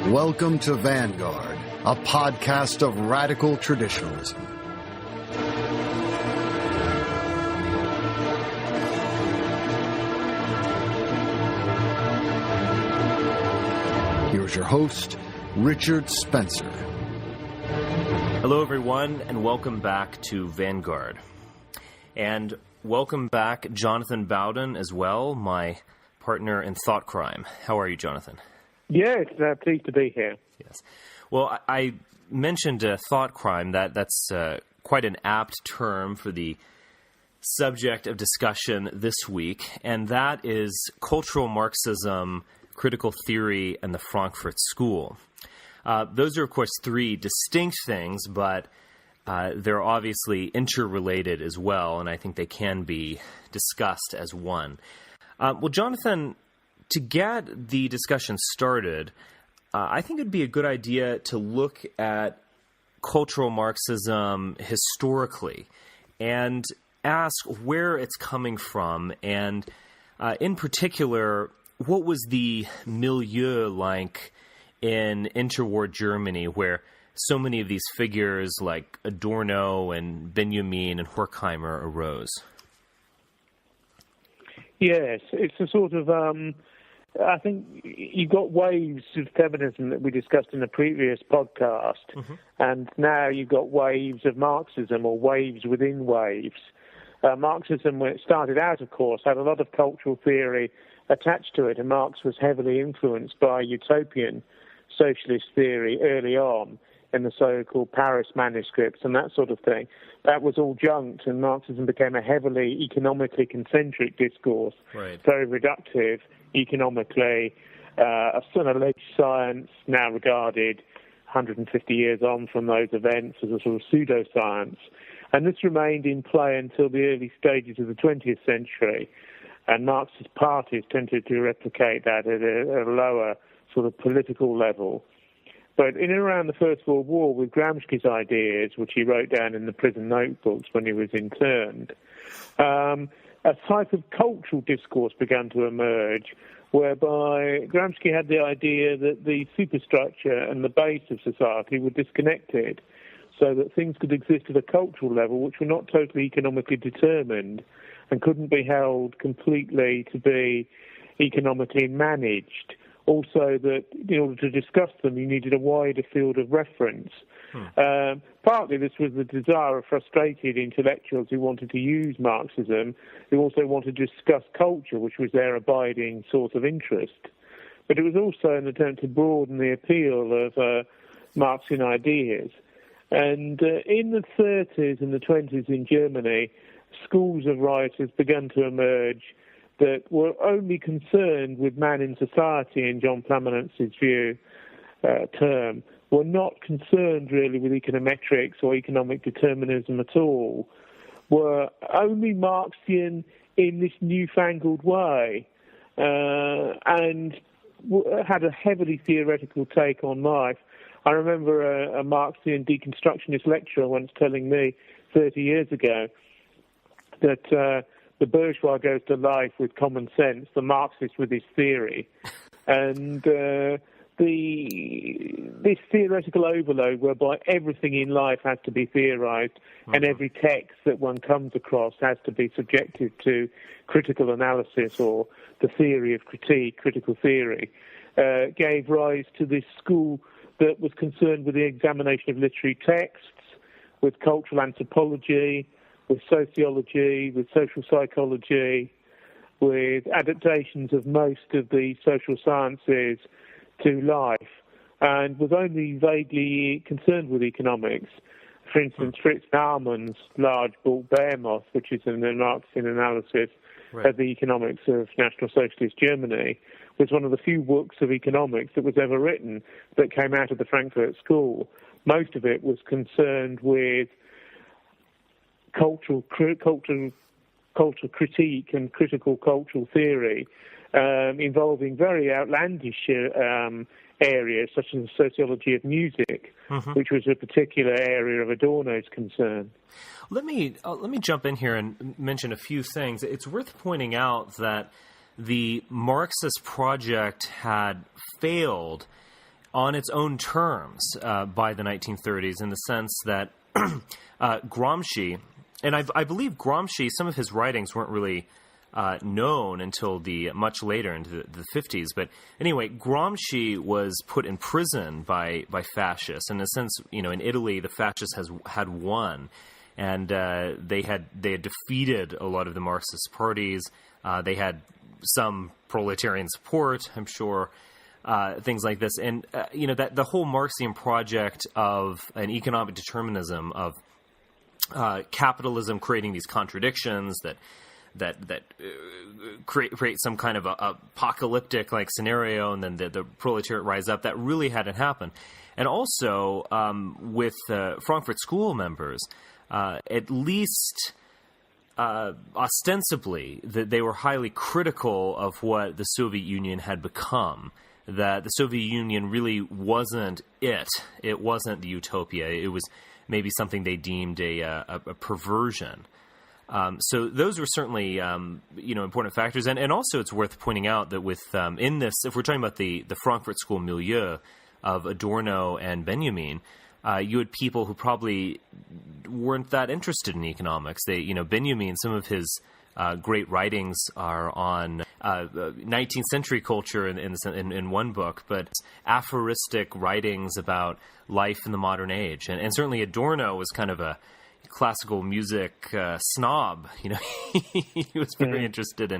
Welcome to Vanguard, a podcast of radical traditionalism. Here's your host, Richard Spencer. Hello, everyone, and welcome back to Vanguard. And welcome back, Jonathan Bowden, as well, my partner in thought crime. How are you, Jonathan? Yes, pleased to be here. Yes. Well, I mentioned thought crime. That's quite an apt term for the subject of discussion this week, and that is cultural Marxism, critical theory, and the Frankfurt School. Those are, of course, three distinct things, but they're obviously interrelated as well, and I think they can be discussed as one. Well, Jonathan, to get the discussion started, I think it'd be a good idea to look at cultural Marxism historically and ask where it's coming from, and in particular, what was the milieu like in interwar Germany, where so many of these figures like Adorno and Benjamin and Horkheimer arose? Yes, it's a sort of, I think you've got waves of feminism that we discussed in a previous podcast, and now you've got waves of Marxism, or waves within waves. Marxism, when it started out, of course, had a lot of cultural theory attached to it, and Marx was heavily influenced by utopian socialist theory early on in the so-called Paris manuscripts and that sort of thing. That was all junked, and Marxism became a heavily economically concentric discourse, right. Very reductive economically, a sort of alleged science now regarded 150 years on from those events as a sort of pseudoscience. And this remained in play until the early stages of the 20th century, and Marxist parties tended to replicate that at a lower sort of political level. But in and around the First World War, with Gramsci's ideas, which he wrote down in the prison notebooks when he was interned, a type of cultural discourse began to emerge, whereby Gramsci had the idea that the superstructure and the base of society were disconnected, so that things could exist at a cultural level which were not totally economically determined and couldn't be held completely to be economically managed. Also, that in order to discuss them, you needed a wider field of reference. Partly this was the desire of frustrated intellectuals who wanted to use Marxism, who also wanted to discuss culture, which was their abiding source of interest. But it was also an attempt to broaden the appeal of Marxian ideas. And in the 30s and the 20s in Germany, schools of writers began to emerge that were only concerned with man in society, in John Plamenance's view, term, were not concerned really with econometrics or economic determinism at all, were only Marxian in this newfangled way, and had a heavily theoretical take on life. I remember a Marxian deconstructionist lecturer once telling me 30 years ago that the bourgeois goes to life with common sense, the Marxist with his theory. And this theoretical overload whereby everything in life has to be theorized and every text that one comes across has to be subjected to critical analysis, or the theory of critique, critical theory, gave rise to this school that was concerned with the examination of literary texts, with cultural anthropology, with sociology, with social psychology, with adaptations of most of the social sciences to life, and was only vaguely concerned with economics. For instance, Fritz Naumann's large book Behemoth, which is an Marxian analysis of the economics of National Socialist Germany, was one of the few books of economics that was ever written that came out of the Frankfurt School. Most of it was concerned with cultural critique and critical cultural theory, involving very outlandish areas such as the sociology of music, which was a particular area of Adorno's concern. Let me jump in here and mention a few things. It's worth pointing out that the Marxist project had failed on its own terms by the 1930s, in the sense that Gramsci, and I believe Gramsci, some of his writings weren't really known until much later into the 50s. But anyway, Gramsci was put in prison by fascists. In a sense, in Italy, the fascists had won, and they had defeated a lot of the Marxist parties. They had some proletarian support, I'm sure, things like this. And that the whole Marxian project of an economic determinism of capitalism creating these contradictions that create some kind of a apocalyptic like scenario, and then the proletariat rise up. That really hadn't happened. And also with Frankfurt School members, at least ostensibly, that they were highly critical of what the Soviet Union had become. That the Soviet Union really wasn't it. It wasn't the utopia. It was maybe something they deemed a perversion. So those were certainly, important factors. And also it's worth pointing out that with, in this, if we're talking about the Frankfurt School milieu of Adorno and Benjamin, you had people who probably weren't that interested in economics. Benjamin, some of his great writings are on 19th century culture in one book, but aphoristic writings about life in the modern age. And certainly Adorno was kind of a classical music snob. He was very interested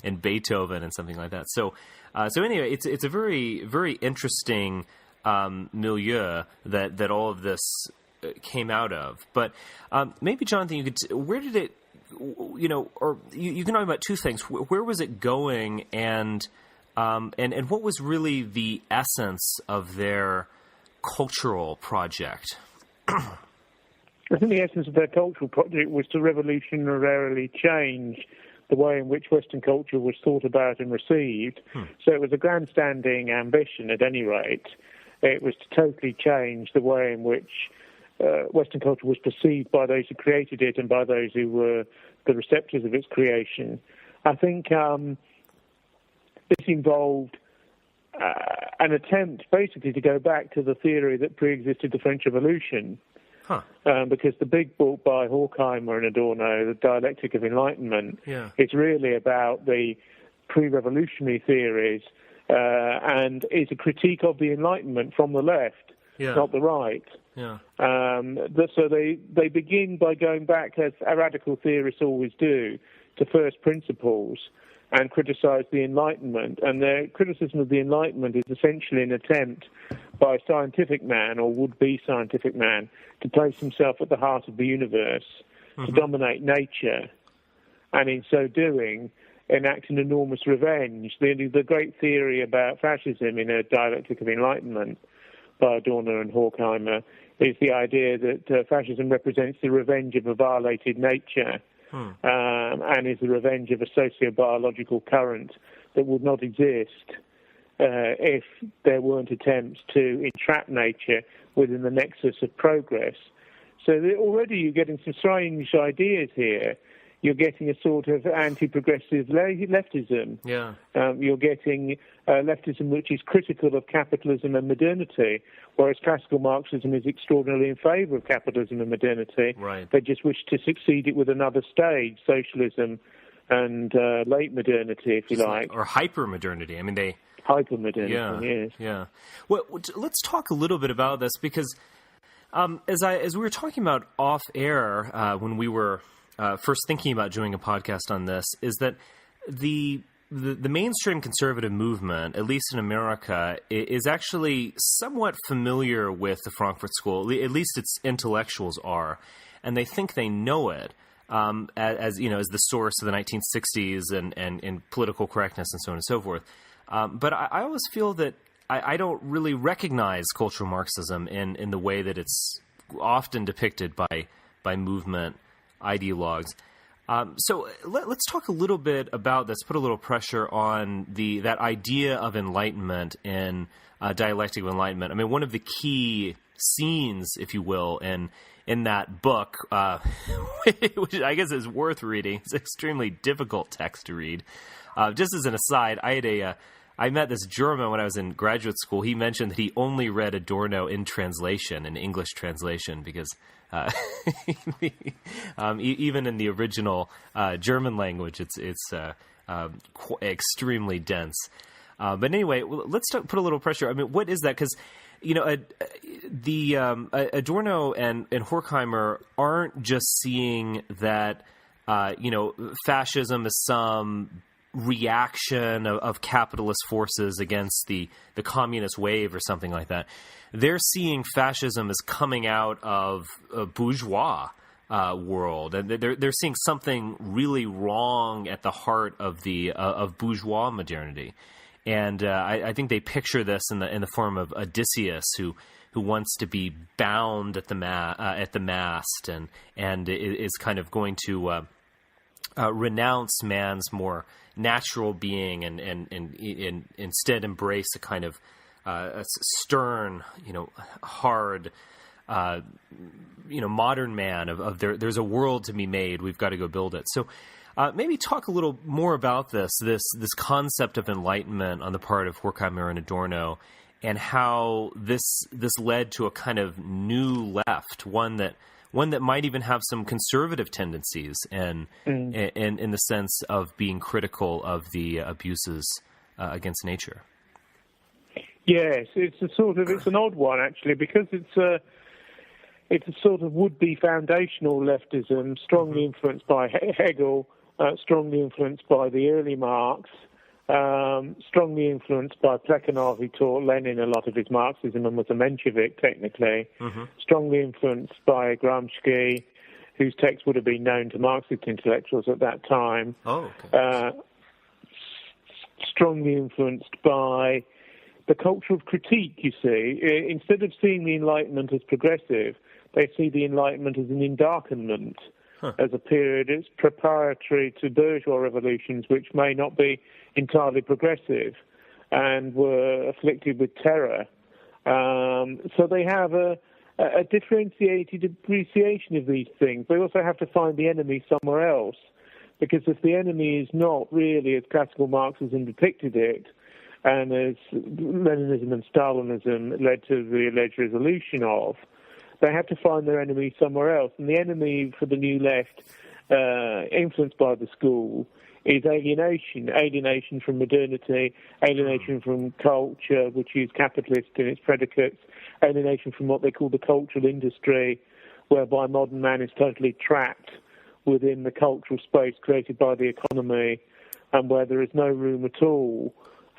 in Beethoven and something like that. So anyway, it's a very, very interesting milieu that all of this came out of. But maybe, Jonathan, where did it, or you can talk about two things. Where was it going, and what was really the essence of their cultural project? I think the essence of their cultural project was to revolutionarily change the way in which Western culture was thought about and received. So it was a grandstanding ambition, at any rate. It was to totally change the way in which Western culture was perceived by those who created it and by those who were the receptors of its creation. I think this involved an attempt basically to go back to the theory that pre-existed the French Revolution. Because the big book by Horkheimer and Adorno, The Dialectic of Enlightenment, is really about the pre-revolutionary theories and is a critique of the Enlightenment from the left, not the right. So they begin by going back, as radical theorists always do, to first principles and criticize the Enlightenment. And their criticism of the Enlightenment is essentially an attempt by a scientific man, or would-be scientific man, to place himself at the heart of the universe, to dominate nature, and in so doing, enact an enormous revenge. The great theory about fascism in A Dialectic of Enlightenment by Adorno and Horkheimer is the idea that fascism represents the revenge of a violated nature, and is the revenge of a socio-biological current that would not exist if there weren't attempts to entrap nature within the nexus of progress. So already you're getting some strange ideas here. You're getting a sort of anti-progressive leftism. You're getting leftism which is critical of capitalism and modernity, whereas classical Marxism is extraordinarily in favour of capitalism and modernity. They just wish to succeed it with another stage, socialism and late modernity, if you like. Or hyper-modernity. I mean, they... Hyper-modernity, yes. Well, let's talk a little bit about this, because as we were talking about off-air when we were first thinking about doing a podcast on this, is that the mainstream conservative movement, at least in America, is actually somewhat familiar with the Frankfurt School. At least its intellectuals are, and they think they know it as the source of the 1960s and political correctness and so on and so forth. But I always feel that I don't really recognize cultural Marxism in the way that it's often depicted by movement ideologues. So let's talk a little bit about this, put a little pressure on that idea of enlightenment in Dialectic of Enlightenment. I mean, one of the key scenes, if you will, in that book, which I guess is worth reading. It's an extremely difficult text to read. Just as an aside, I had I met this German when I was in graduate school. He mentioned that he only read Adorno in translation, in English translation, because even in the original German language, it's extremely dense. But anyway, let's put a little pressure. I mean, what is that? Because Adorno and Horkheimer aren't just seeing that fascism is some reaction of capitalist forces against the communist wave or something like that. They're seeing fascism as coming out of a bourgeois world, and they're seeing something really wrong at the heart of of bourgeois modernity. And I think they picture this in the form of Odysseus, who wants to be bound at the mast, and is kind of going to renounce man's more natural being and instead embrace a kind of a stern, hard, modern man of there's a world to be made. We've got to go build it. So. Maybe talk a little more about this concept of enlightenment on the part of Horkheimer and Adorno, and how this led to a kind of new left, one that might even have some conservative tendencies, and in the sense of being critical of the abuses against nature. Yes, it's an odd one actually, because it's a sort of would-be foundational leftism, strongly influenced by Hegel. Strongly influenced by the early Marx, strongly influenced by Plekhanov, who taught Lenin a lot of his Marxism and was a Menshevik, technically, strongly influenced by Gramsci, whose text would have been known to Marxist intellectuals at that time, strongly influenced by the culture of critique, you see. Instead of seeing the Enlightenment as progressive, they see the Enlightenment as an endarkenment, as a period. It's preparatory to bourgeois revolutions, which may not be entirely progressive and were afflicted with terror. So they have a differentiated appreciation of these things. They also have to find the enemy somewhere else, because if the enemy is not really as classical Marxism depicted it, and as Leninism and Stalinism led to the alleged resolution of, they have to find their enemy somewhere else. And the enemy for the New Left, influenced by the school, is alienation from modernity, alienation from culture, which is capitalist in its predicates, alienation from what they call the cultural industry, whereby modern man is totally trapped within the cultural space created by the economy, and where there is no room at all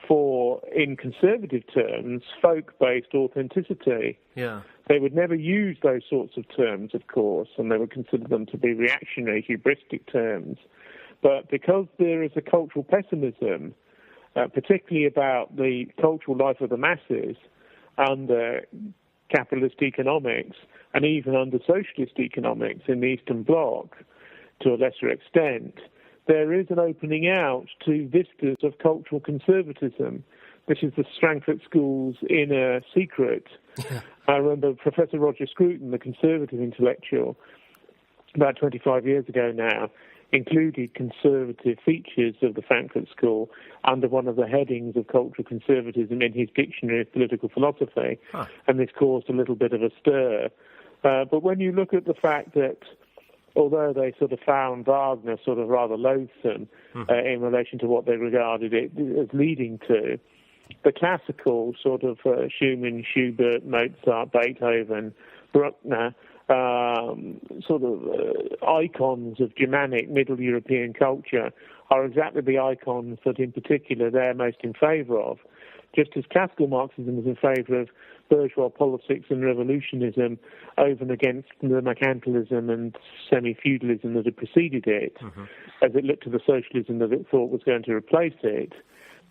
for, in conservative terms, folk-based authenticity. Yeah. They would never use those sorts of terms, of course, and they would consider them to be reactionary, hubristic terms. But because there is a cultural pessimism, particularly about the cultural life of the masses under capitalist economics, and even under socialist economics in the Eastern Bloc, to a lesser extent, there is an opening out to vistas of cultural conservatism. This is the Frankfurt School's inner secret. Yeah. I remember Professor Roger Scruton, the conservative intellectual, about 25 years ago now, included conservative features of the Frankfurt School under one of the headings of cultural conservatism in his Dictionary of Political Philosophy, and this caused a little bit of a stir. But when you look at the fact that although they sort of found Wagner sort of rather loathsome in relation to what they regarded it as leading to, the classical sort of Schumann, Schubert, Mozart, Beethoven, Bruckner, sort of icons of Germanic Middle European culture are exactly the icons that in particular they're most in favour of. Just as classical Marxism was in favour of bourgeois politics and revolutionism over and against the mercantilism and semi-feudalism that had preceded it, as it looked to the socialism that it thought was going to replace it,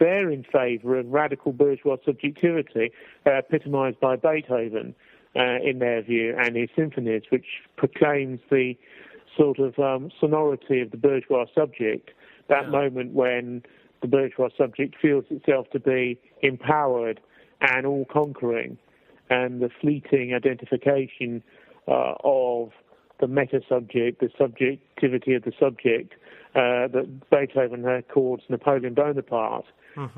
they're in favour of radical bourgeois subjectivity, epitomised by Beethoven, in their view, and his symphonies, which proclaims the sort of sonority of the bourgeois subject, that moment when the bourgeois subject feels itself to be empowered and all-conquering, and the fleeting identification of the meta-subject, the subjectivity of the subject, that Beethoven accords Napoleon Bonaparte,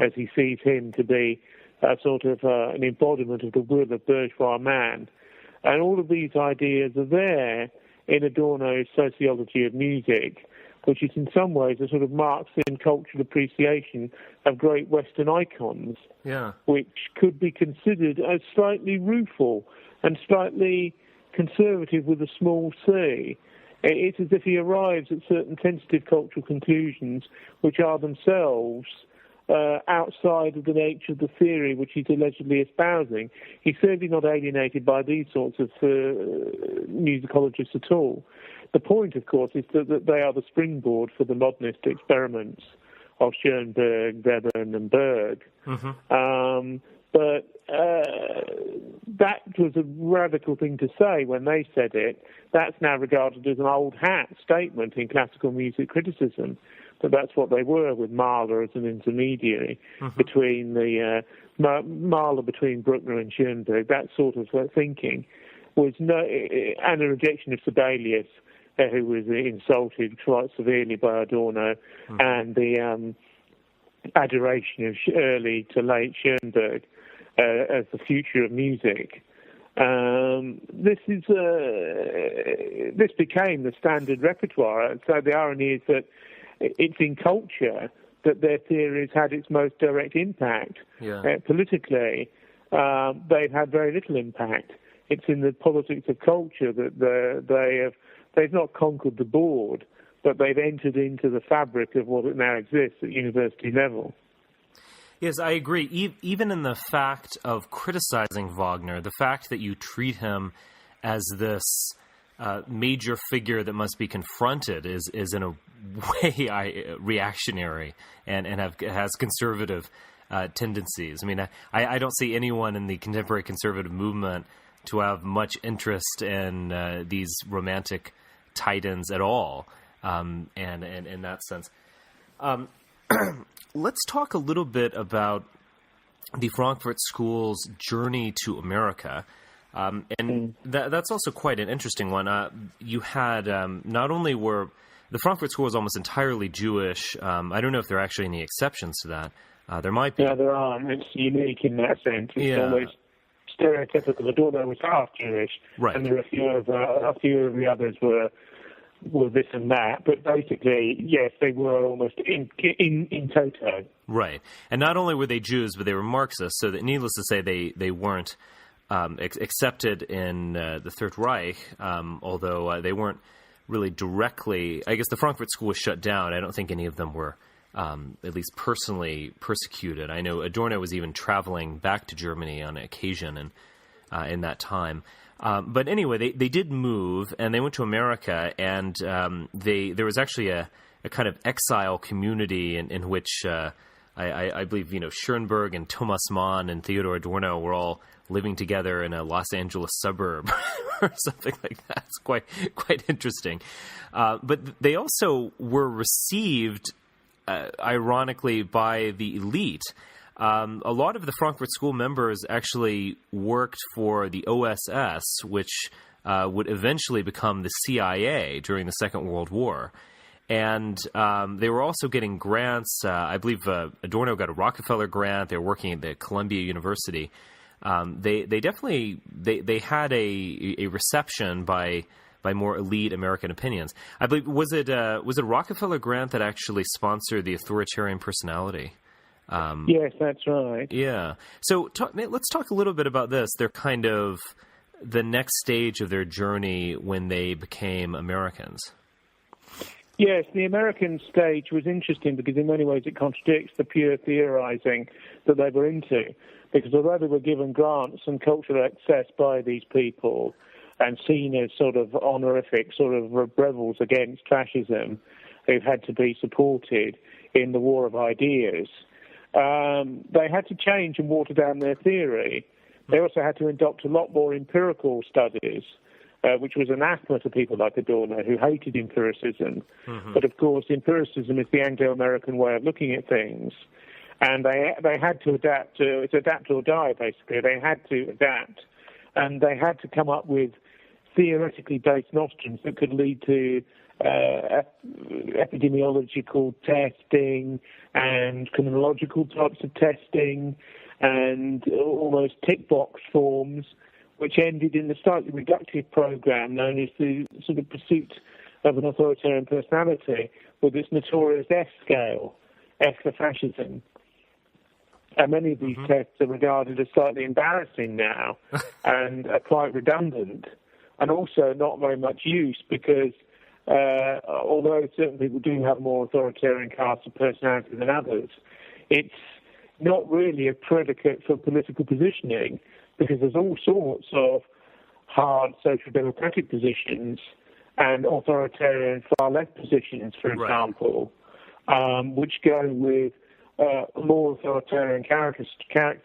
as he sees him to be sort of an embodiment of the will of bourgeois man. And all of these ideas are there in Adorno's sociology of music, which is in some ways a sort of Marxian cultural appreciation of great Western icons, which could be considered as slightly rueful and slightly conservative with a small c. It's as if he arrives at certain tentative cultural conclusions which are themselves outside of the nature of the theory which he's allegedly espousing. He's certainly not alienated by these sorts of musicologists at all. The point, of course, is that they are the springboard for the modernist experiments of Schoenberg, Webern, and Berg. But that was a radical thing to say when they said it. That's now regarded as an old hat statement in classical music criticism. But that's what they were, with Mahler as an intermediary between the Mahler between Bruckner and Schoenberg. That sort of thinking was and a rejection of Sibelius, who was insulted quite severely by Adorno, and the adoration of early to late Schoenberg as the future of music. This became the standard repertoire. So the irony is that it's in culture that their theories had its most direct impact. Politically, they've had very little impact. It's in the politics of culture that they've not conquered the board, but they've entered into the fabric of what now exists at university level. Yes, I agree. Even in the fact of criticizing Wagner, the fact that you treat him as this major figure that must be confronted is in a way reactionary and has conservative tendencies. I mean, I don't see anyone in the contemporary conservative movement to have much interest in these romantic titans at all, and in that sense. Let's talk a little bit about the Frankfurt School's journey to America. And that's also quite an interesting one. You had not only were the Frankfurt School is almost entirely Jewish. I don't know if there are actually any exceptions to that. There might be. Yeah, there are. It's unique in that sense. It's almost stereotypical. Adorno was half Jewish, and there are a few of the others were this and that. But basically, yes, they were almost in toto. Right, and not only were they Jews, but they were Marxists. So that, needless to say, they weren't accepted in the Third Reich, although they weren't really directly. I guess the Frankfurt School was shut down. I don't think any of them were at least personally persecuted. I know Adorno was even traveling back to Germany on occasion and in that time. But anyway, they did move, and they went to America, and there was actually a kind of exile community in which I believe Schoenberg and Thomas Mann and Theodor Adorno were all living together in a Los Angeles suburb or something like that. It's quite interesting. But they also were received, ironically, by the elite. A lot of the Frankfurt School members actually worked for the OSS, which would eventually become the CIA during the Second World War. And they were also getting grants. I believe Adorno got a Rockefeller grant. They were working at the Columbia University. They definitely had a reception by more elite American opinions. I believe was it a Rockefeller grant that actually sponsored the authoritarian personality? Yes, that's right. Yeah. So let's talk a little bit about this. They're kind of the next stage of their journey when they became Americans. Yes, the American stage was interesting because in many ways it contradicts the pure theorizing that they were into. Because although they were given grants and cultural access by these people and seen as sort of honorific sort of rebels against fascism who had to be supported in the war of ideas, they had to change and water down their theory. They also had to adopt a lot more empirical studies, which was anathema to people like Adorno, who hated empiricism. But of course, empiricism is the Anglo-American way of looking at things. And they had to adapt it's adapt or die, basically. They had to adapt. And they had to come up with theoretically based nostrums that could lead to epidemiological testing and criminological types of testing and almost tick box forms, which ended in the slightly reductive program known as the sort of pursuit of an authoritarian personality with its notorious F scale, F for fascism. And many of these tests are regarded as slightly embarrassing now and are quite redundant, and also not very much use because although certain people do have more authoritarian cast of personality than others, it's not really a predicate for political positioning, because there's all sorts of hard social democratic positions and authoritarian far-left positions, for example, which go with more authoritarian character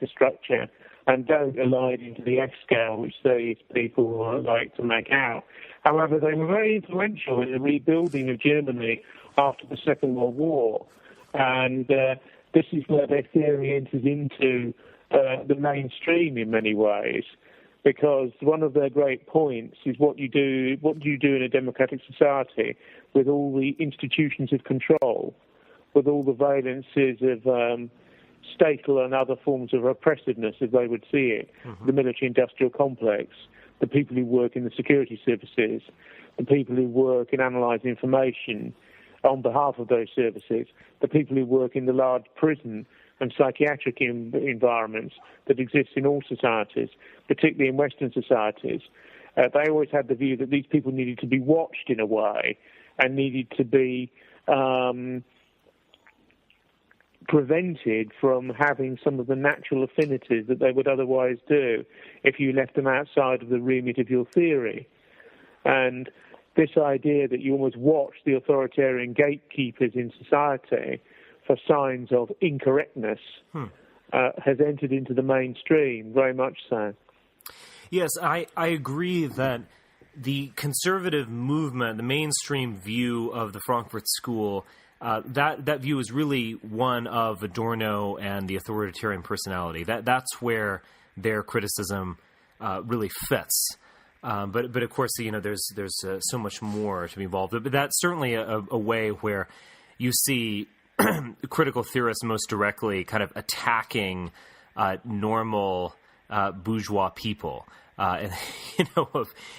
structure and don't align into the F scale, which these people like to make out. However, they were very influential in the rebuilding of Germany after the Second World War, and this is where their theory enters into the mainstream in many ways, because one of their great points is what do you do in a democratic society with all the institutions of control, with all the valences of statal and other forms of oppressiveness, as they would see it, the military-industrial complex, the people who work in the security services, the people who work in analysing information on behalf of those services, the people who work in the large prison and psychiatric environments that exist in all societies, particularly in Western societies. They always had the view that these people needed to be watched in a way and needed to be prevented from having some of the natural affinities that they would otherwise do if you left them outside of the remit of your theory. And this idea that you almost watch the authoritarian gatekeepers in society for signs of incorrectness has entered into the mainstream, very much so. Yes, I agree that the conservative movement, the mainstream view of the Frankfurt School, that view is really one of Adorno and the authoritarian personality. That's where their criticism really fits. But of course, there's so much more to be involved. But that's certainly a way where you see critical theorists most directly kind of attacking normal bourgeois people. And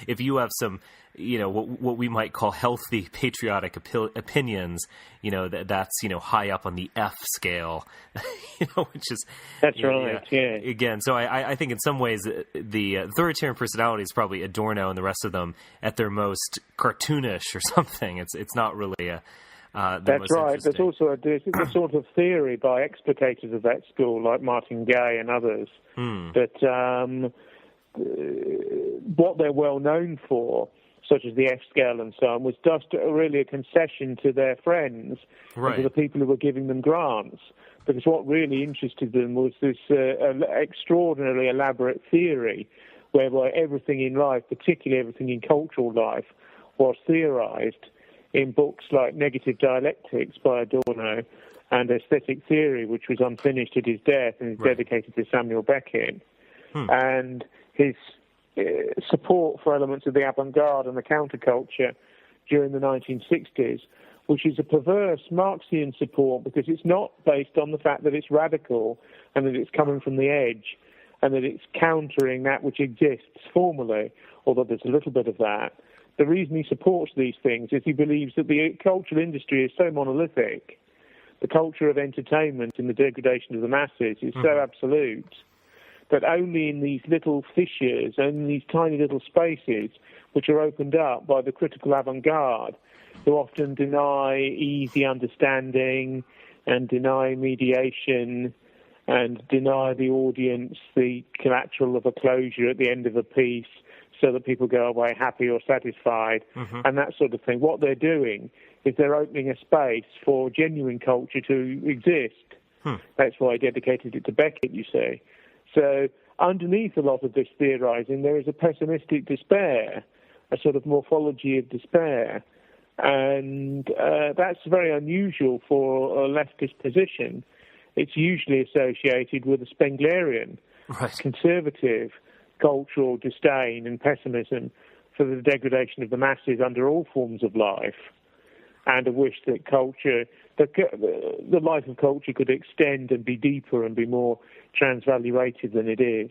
if you have some, what we might call healthy patriotic opinions, that's high up on the F scale, which is that's right. Yeah. Again, so I think in some ways the authoritarian personality is probably Adorno and the rest of them at their most cartoonish or something. It's not really a. That's right. There's also a sort of theory by explicators of that school, like Martin Gay and others, that what they're well known for, such as the F scale and so on, was just really a concession to their friends and to the people who were giving them grants. Because what really interested them was this extraordinarily elaborate theory whereby everything in life, particularly everything in cultural life, was theorized in books like Negative Dialectics by Adorno and Aesthetic Theory, which was unfinished at his death and is dedicated to Samuel Beckett. And his support for elements of the avant-garde and the counterculture during the 1960s, which is a perverse Marxian support because it's not based on the fact that it's radical and that it's coming from the edge and that it's countering that which exists formally, although there's a little bit of that. The reason he supports these things is he believes that the cultural industry is so monolithic, the culture of entertainment and the degradation of the masses is so absolute, that only in these little fissures, only in these tiny little spaces, which are opened up by the critical avant-garde, who often deny easy understanding and deny mediation and deny the audience the collateral of a closure at the end of a piece so that people go away happy or satisfied and that sort of thing. What they're doing is they're opening a space for genuine culture to exist. That's why I dedicated it to Beckett, you see. So underneath a lot of this theorizing, there is a pessimistic despair, a sort of morphology of despair. And that's very unusual for a leftist position. It's usually associated with a Spenglerian, conservative, cultural disdain and pessimism for the degradation of the masses under all forms of life, and a wish that the life of culture could extend and be deeper and be more transvaluated than it is.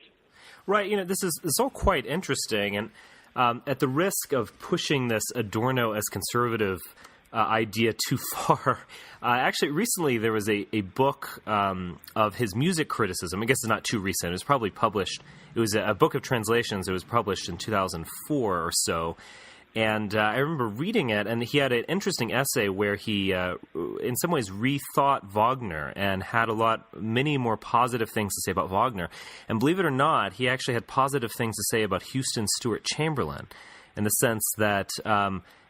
Right. This is all quite interesting, and at the risk of pushing this Adorno as conservative idea too far, actually recently there was a book of his music criticism. I guess it's not too recent. It was probably published. It was a book of translations. It was published in 2004 or so. And I remember reading it, and he had an interesting essay where he, in some ways, rethought Wagner and had many more positive things to say about Wagner. And believe it or not, he actually had positive things to say about Houston Stewart Chamberlain, in the sense that,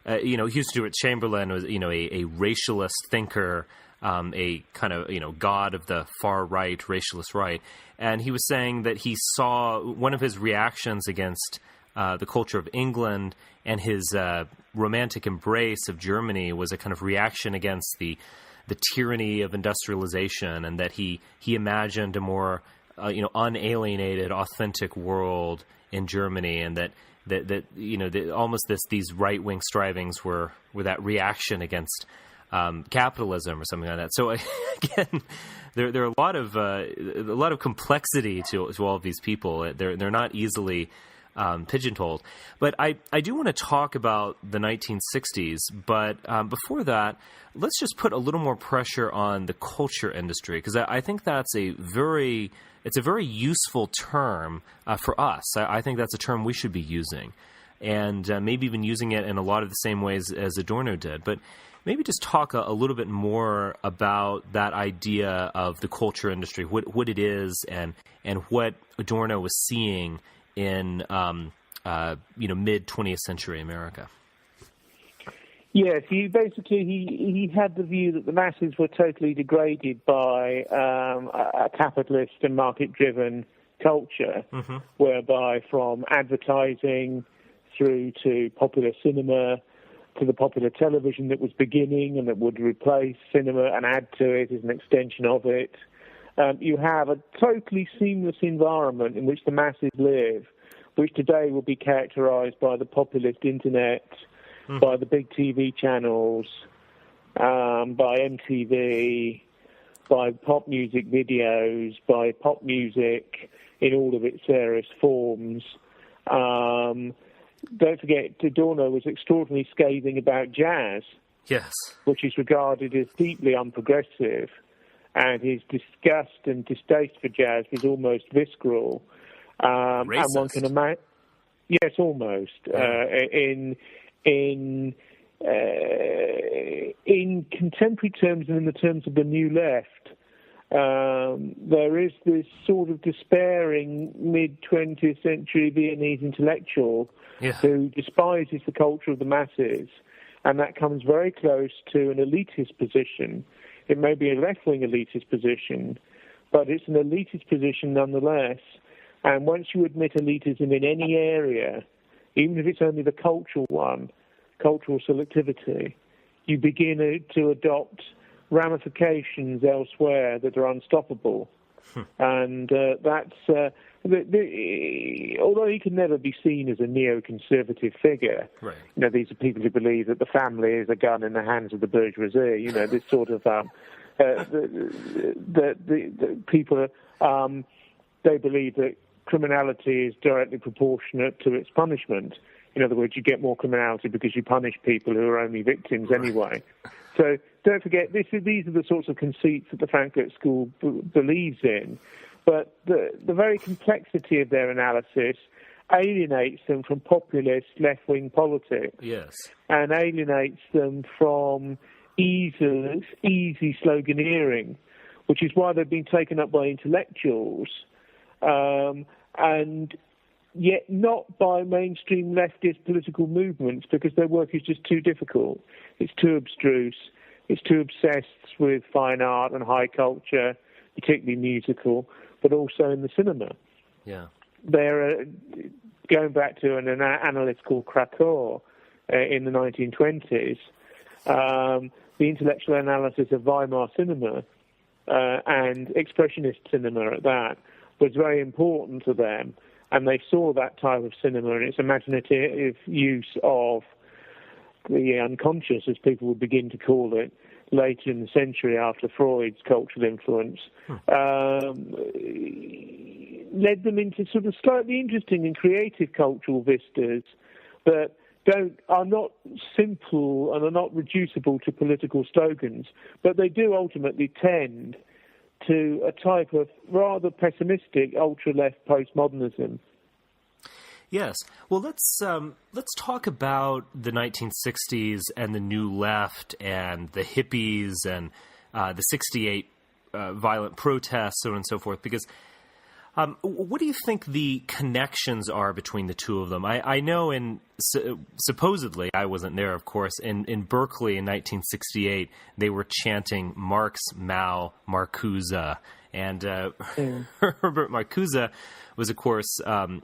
Houston Stewart Chamberlain was, a racialist thinker, a kind of, god of the far right, racialist right. And he was saying that he saw one of his reactions against the culture of England and his romantic embrace of Germany was a kind of reaction against the tyranny of industrialization, and that he imagined a more unalienated, authentic world in Germany, and that almost these right-wing strivings were that reaction against capitalism or something like that. So again, there are a lot of complexity to all of these people. They're not easily pigeonholed. But I do want to talk about the 1960s, but before that, let's just put a little more pressure on the culture industry, because I think that's a very useful term for us. I think that's a term we should be using, and maybe even using it in a lot of the same ways as Adorno did. But maybe just talk a little bit more about that idea of the culture industry, what it is, and what Adorno was seeing in mid 20th century America. Yes, he had the view that the masses were totally degraded by a capitalist and market-driven culture, mm-hmm. whereby from advertising through to popular cinema to the popular television that was beginning and that would replace cinema and add to it as an extension of it, you have a totally seamless environment in which the masses live, which today will be characterized by the populist internet, by the big TV channels, by MTV, by pop music videos, by pop music in all of its various forms. Don't forget, Adorno was extraordinarily scathing about jazz, yes, which is regarded as deeply unprogressive, and his disgust and distaste for jazz was almost visceral. And one can imagine, yes, almost. In contemporary terms and in the terms of the New Left, there is this sort of despairing mid-20th century Viennese intellectual who despises the culture of the masses, and that comes very close to an elitist position. It may be a left-wing elitist position, but it's an elitist position nonetheless. And once you admit elitism in any area, even if it's only the cultural one, cultural selectivity, you begin to adopt ramifications elsewhere that are unstoppable. And that's, although he can never be seen as a neoconservative figure, right. These are people who believe that the family is a gun in the hands of the bourgeoisie, this sort of, the people, they believe that criminality is directly proportionate to its punishment. In other words, you get more criminality because you punish people who are only victims anyway. So don't forget, these are the sorts of conceits that the Frankfurt School believes in. But the very complexity of their analysis alienates them from populist left-wing politics. Yes. And alienates them from easy sloganeering, which is why they've been taken up by intellectuals, and yet not by mainstream leftist political movements, because their work is just too difficult. It's too abstruse. It's too obsessed with fine art and high culture, particularly musical, but also in the cinema. Yeah. They're going back to an analyst called Krakow in the 1920s. The intellectual analysis of Weimar cinema and expressionist cinema at that was very important to them, and they saw that type of cinema and its imaginative use of the unconscious, as people would begin to call it, later in the century after Freud's cultural influence, led them into sort of slightly interesting and creative cultural vistas that are not simple and are not reducible to political slogans, but they do ultimately tend to a type of rather pessimistic ultra-left postmodernism. Yes. Well, let's talk about the 1960s and the New Left and the hippies and the 68 violent protests, so on and so forth, because what do you think the connections are between the two of them? I know supposedly, I wasn't there, of course, in Berkeley in 1968, they were chanting Marx, Mao, Marcuse. And Herbert Marcuse was, of course,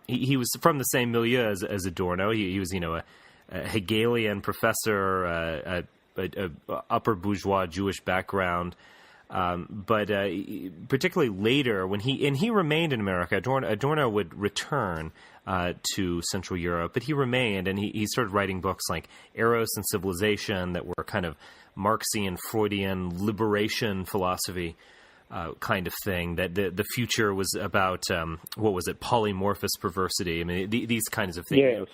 he was from the same milieu as Adorno. He was, a Hegelian professor, a upper bourgeois Jewish background. But particularly later, when he remained in America, Adorno would return to Central Europe, but he remained, and he started writing books like Eros and Civilization that were kind of Marxian, Freudian, liberation philosophy kind of thing, that the future was about, polymorphous perversity. I mean, these kinds of things. Yes.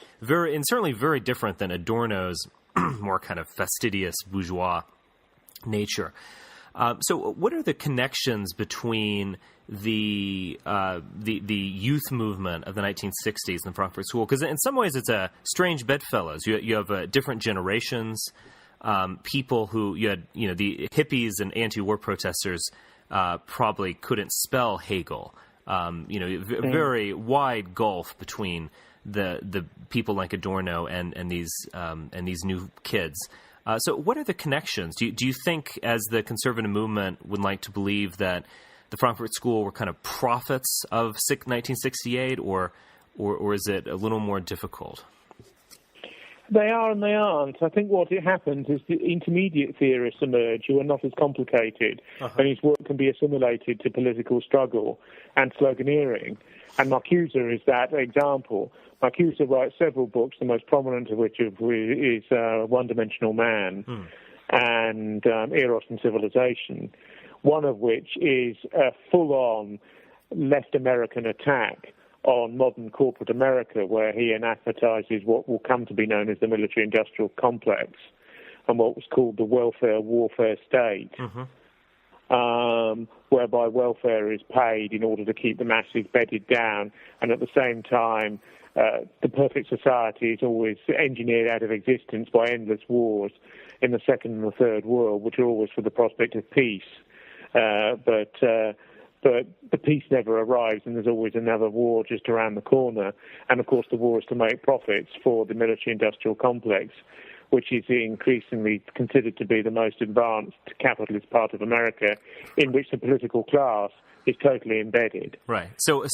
Certainly very different than Adorno's more kind of fastidious bourgeois nature. So what are the connections between the youth movement of the 1960s and the Frankfurt School? Because in some ways it's a strange bedfellows. You have different generations, people who you had, the hippies and anti-war protesters probably couldn't spell Hegel. Very wide gulf between the people like Adorno and these new kids. So what are the connections? Do you think, as the conservative movement would like to believe, that the Frankfurt School were kind of prophets of 1968, or is it a little more difficult? They are and they aren't. I think what happens is the intermediate theorists emerge who are not as complicated, and whose work can be assimilated to political struggle and sloganeering. And Marcuse is that example. Marcuse writes several books, the most prominent of which is One-Dimensional Man and Eros and Civilization, one of which is a full-on left American attack on modern corporate America, where he anathematizes what will come to be known as the military-industrial complex and what was called the welfare-warfare state. Whereby welfare is paid in order to keep the masses bedded down, and at the same time the perfect society is always engineered out of existence by endless wars in the Second and the Third World, which are always for the prospect of peace. But the peace never arrives, and there's always another war just around the corner. And, of course, the war is to make profits for the military-industrial complex, which is increasingly considered to be the most advanced capitalist part of America, in which the political class is totally embedded. Right. So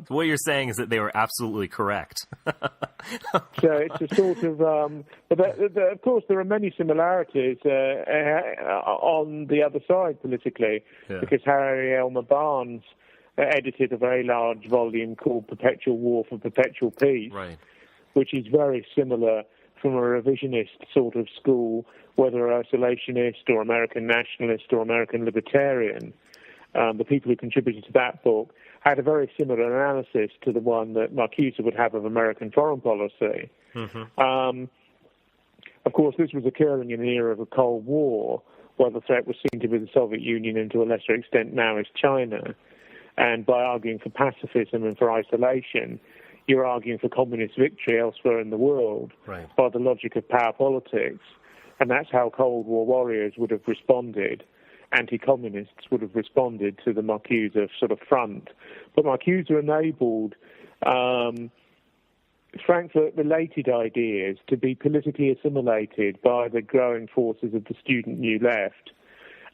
what you're saying is that they were absolutely correct. So it's a sort of... of course, there are many similarities on the other side politically, because Harry Elmer Barnes edited a very large volume called Perpetual War for Perpetual Peace, which is very similar from a revisionist sort of school, whether isolationist or American nationalist or American libertarian. The people who contributed to that book had a very similar analysis to the one that Marcuse would have of American foreign policy. Of course, this was occurring in the era of a Cold War, where the threat was seen to be the Soviet Union and to a lesser extent now is China. And by arguing for pacifism and for isolation, you're arguing for communist victory elsewhere in the world by the logic of power politics. And that's how Cold War warriors would have responded. Anti-communists would have responded to the Marcuse sort of front. But Marcuse enabled Frankfurt-related ideas to be politically assimilated by the growing forces of the student New Left.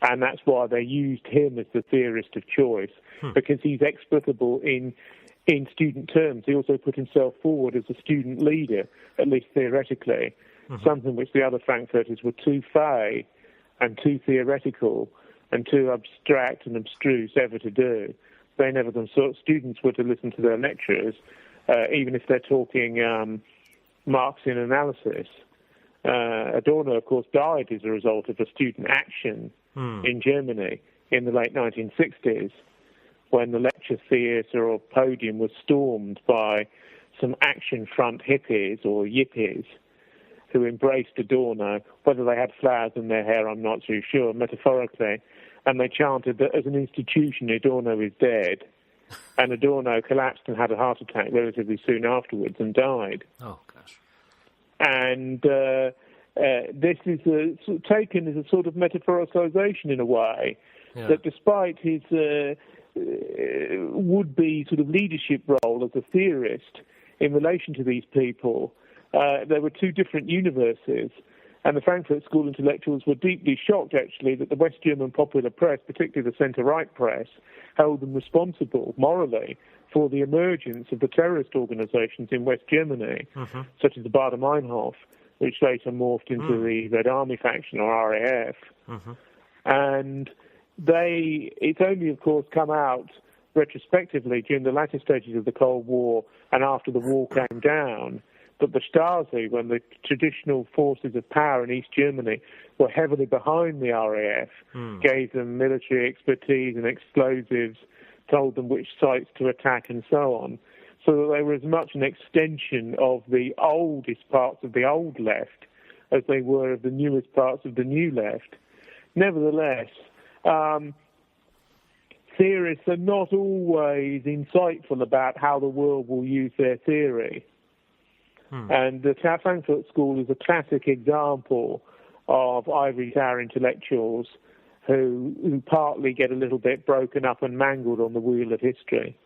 And that's why they used him as the theorist of choice, because he's explicable in student terms. He also put himself forward as a student leader, at least theoretically, something which the other Frankfurters were too fey and too theoretical and too abstract and abstruse ever to do. They never themselves, students were to listen to their lecturers, even if they're talking Marxian analysis. Adorno, of course, died as a result of a student action in Germany in the late 1960s, when the lecture theatre or podium was stormed by some Action Front hippies or yippies who embraced Adorno. Whether they had flowers in their hair, I'm not too sure, metaphorically, and they chanted that as an institution, Adorno is dead. And Adorno collapsed and had a heart attack relatively soon afterwards and died. Oh, gosh. And this is taken as a sort of metaphoricalization in a way, that despite his would-be sort of leadership role as a theorist in relation to these people, there were two different universes. And the Frankfurt School intellectuals were deeply shocked, actually, that the West German popular press, particularly the centre-right press, held them responsible morally for the emergence of the terrorist organizations in West Germany, such as the Baader Meinhof, which later morphed into the Red Army faction, or RAF. And it's only, of course, come out retrospectively during the latter stages of the Cold War and after the wall came down, that the Stasi, when the traditional forces of power in East Germany were heavily behind the RAF, gave them military expertise and explosives, told them which sites to attack and so on, so that they were as much an extension of the oldest parts of the old left as they were of the newest parts of the new left. Nevertheless, theorists are not always insightful about how the world will use their theory. And the Frankfurt School is a classic example of ivory tower intellectuals who partly get a little bit broken up and mangled on the wheel of history.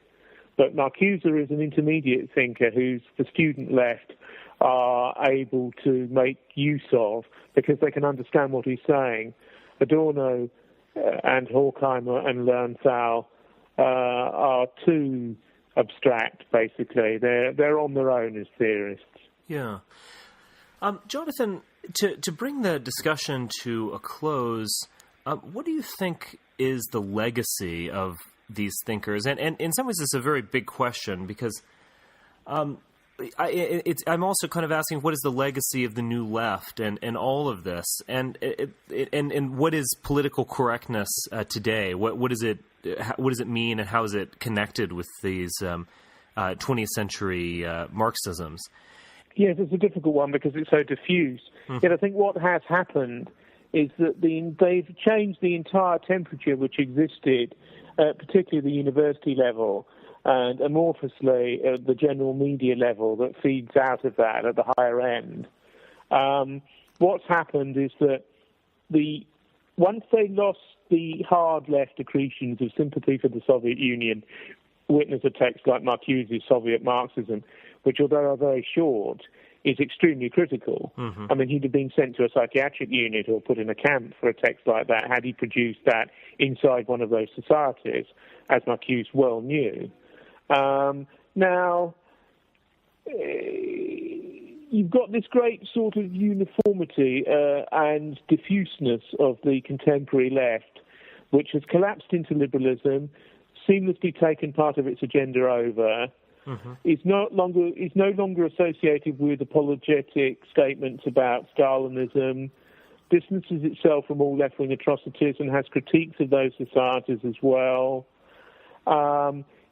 But Marcuse is an intermediate thinker who's the student left are able to make use of because they can understand what he's saying. Adorno and Horkheimer and Lernthal are too abstract, basically. They're on their own as theorists. Yeah. Jonathan, to bring the discussion to a close, what do you think is the legacy of these thinkers? And in some ways, it's a very big question because I'm also kind of asking, what is the legacy of the New Left and all of this? And what is political correctness today? What does it mean, and how is it connected with these 20th century Marxisms? Yes, it's a difficult one because it's so diffuse. Yet I think what has happened is that they've changed the entire temperature which existed, particularly at the university level, and amorphously at the general media level that feeds out of that at the higher end. What's happened is that once they lost the hard left accretions of sympathy for the Soviet Union, witness a text like Marcuse's Soviet Marxism, which, although are very short, is extremely critical. I mean, he'd have been sent to a psychiatric unit or put in a camp for a text like that had he produced that inside one of those societies, as Marcuse well knew. Now, you've got this great sort of uniformity and diffuseness of the contemporary left, which has collapsed into liberalism, seamlessly taken part of its agenda over, is no longer associated with apologetic statements about Stalinism, distances itself from all left-wing atrocities and has critiques of those societies as well,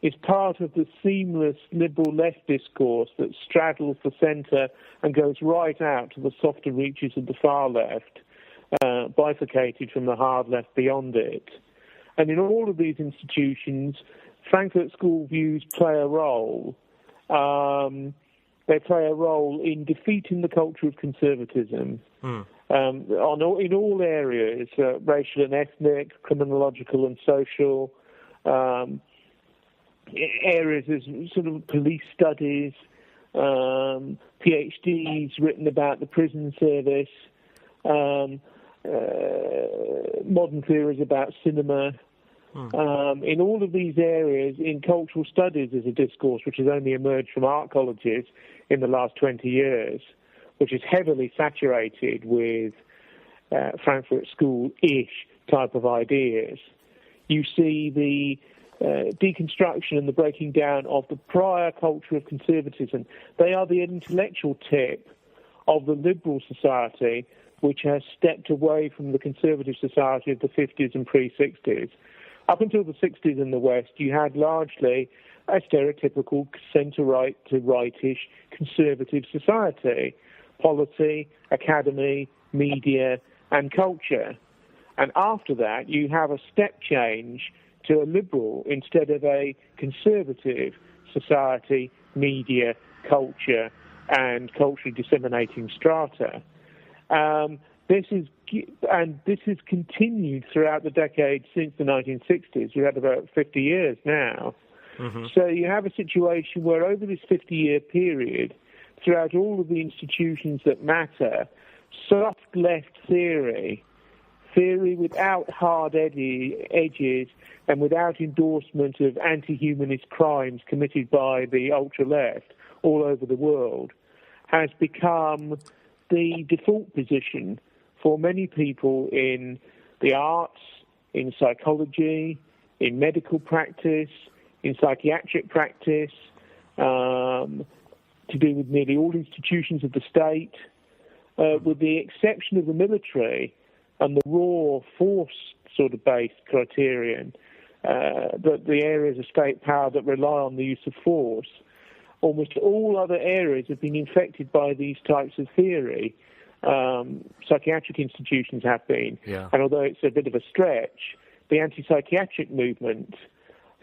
is part of the seamless liberal left discourse that straddles the centre and goes right out to the softer reaches of the far left, bifurcated from the hard left beyond it. And in all of these institutions, Frankfurt School views play a role. They play a role in defeating the culture of conservatism in all areas, racial and ethnic, criminological and social, areas as sort of police studies, PhDs written about the prison service, modern theories about cinema. In all of these areas, in cultural studies as a discourse which has only emerged from art colleges in the last 20 years, which is heavily saturated with Frankfurt School-ish type of ideas, you see the deconstruction and the breaking down of the prior culture of conservatism. They are the intellectual tip of the liberal society, which has stepped away from the conservative society of the 50s and pre-60s. Up until the 60s in the West, you had largely a stereotypical centre-right to rightish conservative society: polity, academy, media, and culture. And after that, you have a step change to a liberal instead of a conservative society, media, culture, and culturally disseminating strata. This has continued throughout the decade since the 1960s. We've had about 50 years now. Mm-hmm. So you have a situation where over this 50-year period, throughout all of the institutions that matter, soft left theory without hard edges and without endorsement of anti-humanist crimes committed by the ultra-left all over the world, has become the default position for many people in the arts, in psychology, in medical practice, in psychiatric practice, to do with nearly all institutions of the state, with the exception of the military and the raw force sort of based criterion, that the areas of state power that rely on the use of force. Almost all other areas have been infected by these types of theory. Psychiatric institutions have been. Yeah. And although it's a bit of a stretch, the anti-psychiatric movement,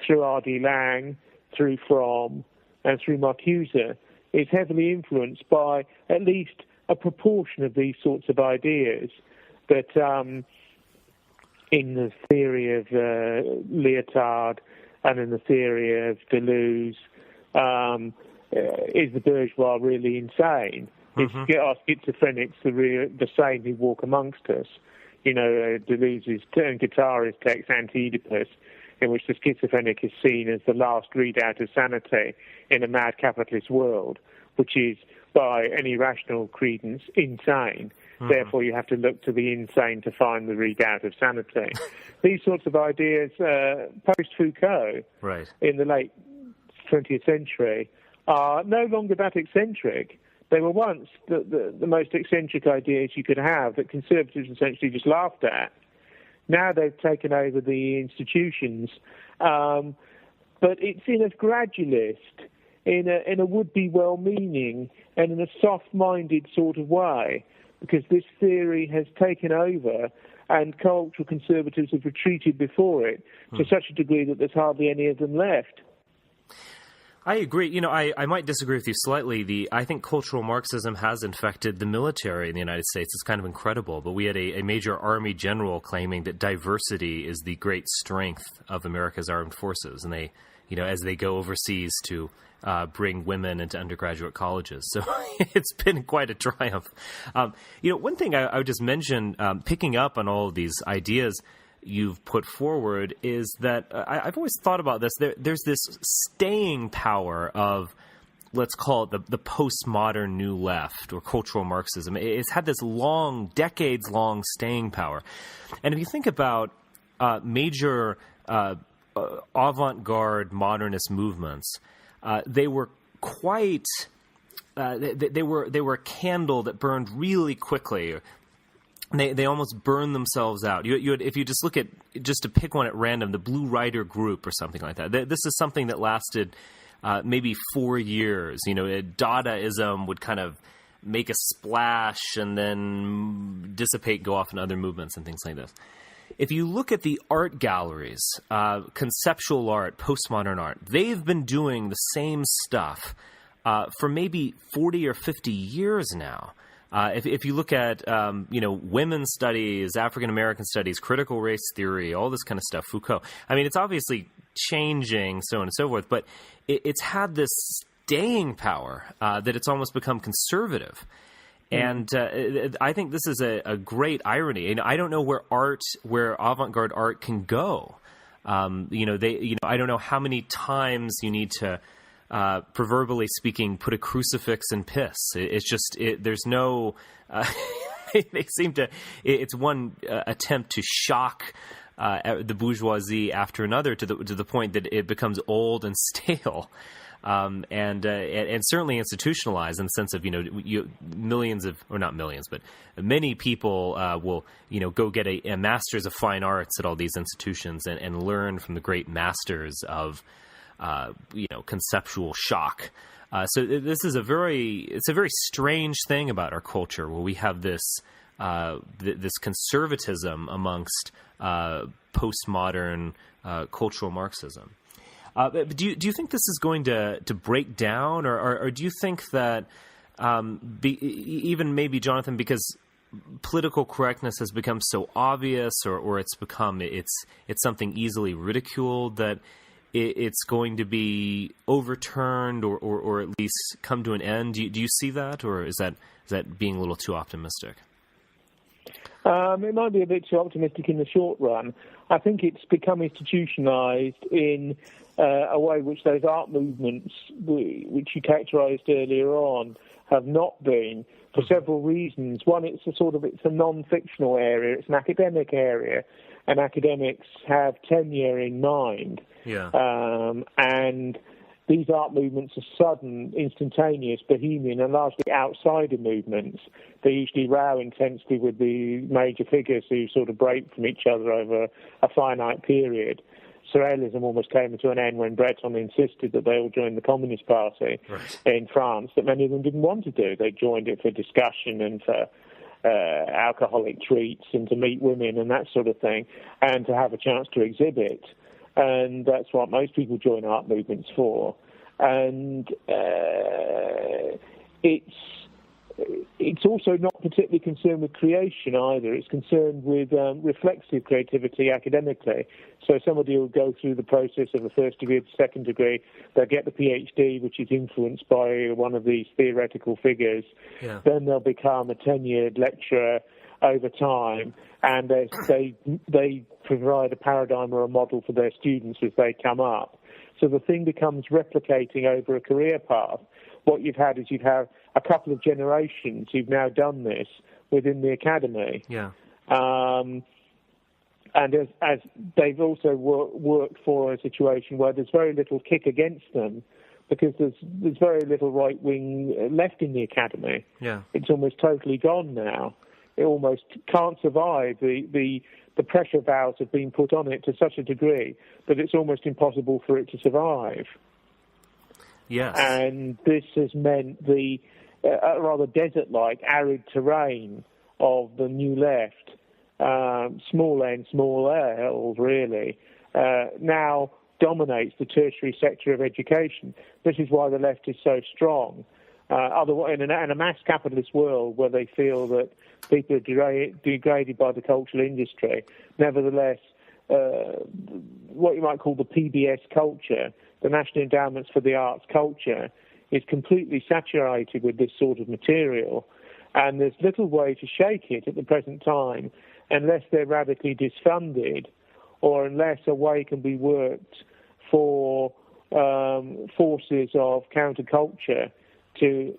through R.D. Laing, through Fromm, and through Marcuse, is heavily influenced by at least a proportion of these sorts of ideas that, in the theory of Lyotard and in the theory of Deleuze, is the bourgeois really insane? Mm-hmm. Are schizophrenics the same who walk amongst us? You know, Deleuze's guitarist text, Anti-Oedipus, in which the schizophrenic is seen as the last readout of sanity in a mad capitalist world, which is, by any rational credence, insane. Mm-hmm. Therefore, you have to look to the insane to find the readout of sanity. These sorts of ideas, post-Foucault, right, in the late 20th century, are no longer that eccentric. They were once the most eccentric ideas you could have that conservatives essentially just laughed at. Now they've taken over the institutions, but it's in a gradualist, in a would-be well-meaning, and in a soft-minded sort of way, because this theory has taken over and cultural conservatives have retreated before it to such a degree that there's hardly any of them left. I agree. You know, I might disagree with you slightly. I think cultural Marxism has infected the military in the United States. It's kind of incredible. But we had a major army general claiming that diversity is the great strength of America's armed forces. And they, you know, as they go overseas to bring women into undergraduate colleges. So it's been quite a triumph. You know, one thing I would just mention, picking up on all of these ideas you've put forward, is that I've always thought about this. There's this staying power of, let's call it the postmodern new left or cultural Marxism. It's had this decades-long staying power. And if you think about major avant-garde modernist movements, they were quite they were a candle that burned really quickly. They almost burn themselves out. If you just look at, just to pick one at random, the Blue Rider Group or something like that. This is something that lasted maybe 4 years. You know, Dadaism would kind of make a splash and then dissipate, go off in other movements and things like this. If you look at the art galleries, conceptual art, postmodern art, they've been doing the same stuff for maybe 40 or 50 years now. If you look at, women's studies, African-American studies, critical race theory, all this kind of stuff, Foucault, I mean, it's obviously changing, so on and so forth, but it's had this staying power that it's almost become conservative. And I think this is a great irony. And I don't know where avant-garde art can go. I don't know how many times you need to, proverbially speaking, put a crucifix in piss. There's no, they seem to, it's one attempt to shock the bourgeoisie after another to the point that it becomes old and stale. And certainly institutionalized in the sense of, millions of, or not millions, but many people will, go get a master's of fine arts at all these institutions and learn from the great masters of, conceptual shock. So this is it's a very strange thing about our culture where we have this conservatism amongst postmodern cultural Marxism. But do you think this is going to break down, or do you think that even maybe, Jonathan, because political correctness has become so obvious, or it's something easily ridiculed, that it's going to be overturned or at least come to an end? Do you see that, or is that being a little too optimistic? It might be a bit too optimistic in the short run. I think it's become institutionalized in a way which those art movements, which you characterized earlier on, have not been, for several reasons. One, it's a non-fictional area, it's an academic area, and academics have tenure in mind. Yeah. And these art movements are sudden, instantaneous, bohemian, and largely outsider movements. They usually row intensely with the major figures who sort of break from each other over a finite period. Surrealism almost came to an end when Breton insisted that they all join the Communist Party in France, that many of them didn't want to do. They joined it for discussion and for alcoholic treats and to meet women and that sort of thing, and to have a chance to exhibit. And that's what most people join art movements for. And it's also not particularly concerned with creation either. It's concerned with reflexive creativity academically. So somebody will go through the process of a first degree or second degree. They'll get the PhD, which is influenced by one of these theoretical figures. Yeah. Then they'll become a tenured lecturer over time, and they provide a paradigm or a model for their students as they come up. So the thing becomes replicating over a career path. What you've had is a couple of generations who've now done this within the academy. Yeah. And as they've also worked for a situation where there's very little kick against them, because there's very little right-wing left in the academy. Yeah. It's almost totally gone now. It almost can't survive the pressure valves have been put on it to such a degree that it's almost impossible for it to survive. Yes. And this has meant the rather desert-like, arid terrain of the new left, small n, small l, really, now dominates the tertiary sector of education. This is why the left is so strong. Otherwise, in a mass capitalist world where they feel that people are degraded by the cultural industry, nevertheless, what you might call the PBS culture, the National Endowments for the Arts culture, is completely saturated with this sort of material, and there's little way to shake it at the present time unless they're radically disfunded, or unless a way can be worked for forces of counterculture to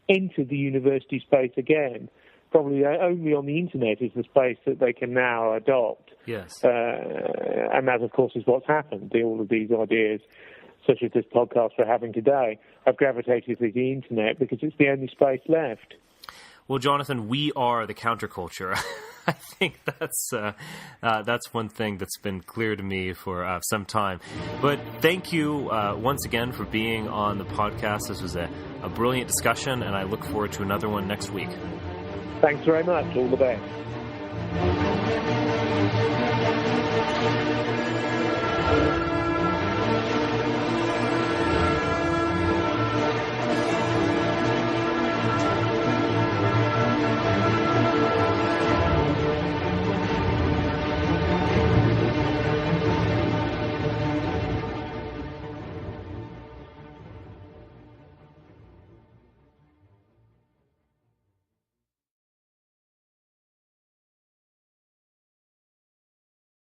enter the university space again. Probably only on the internet is the space that they can now adopt. Yes. And that, of course, is what's happened. All of these ideas, such as this podcast we're having today, have gravitated to the internet because it's the only space left. Well, Jonathan, we are the counterculture. I think that's one thing that's been clear to me for some time. But thank you once again for being on the podcast. This was a brilliant discussion, and I look forward to another one next week. Thanks very much. All the best.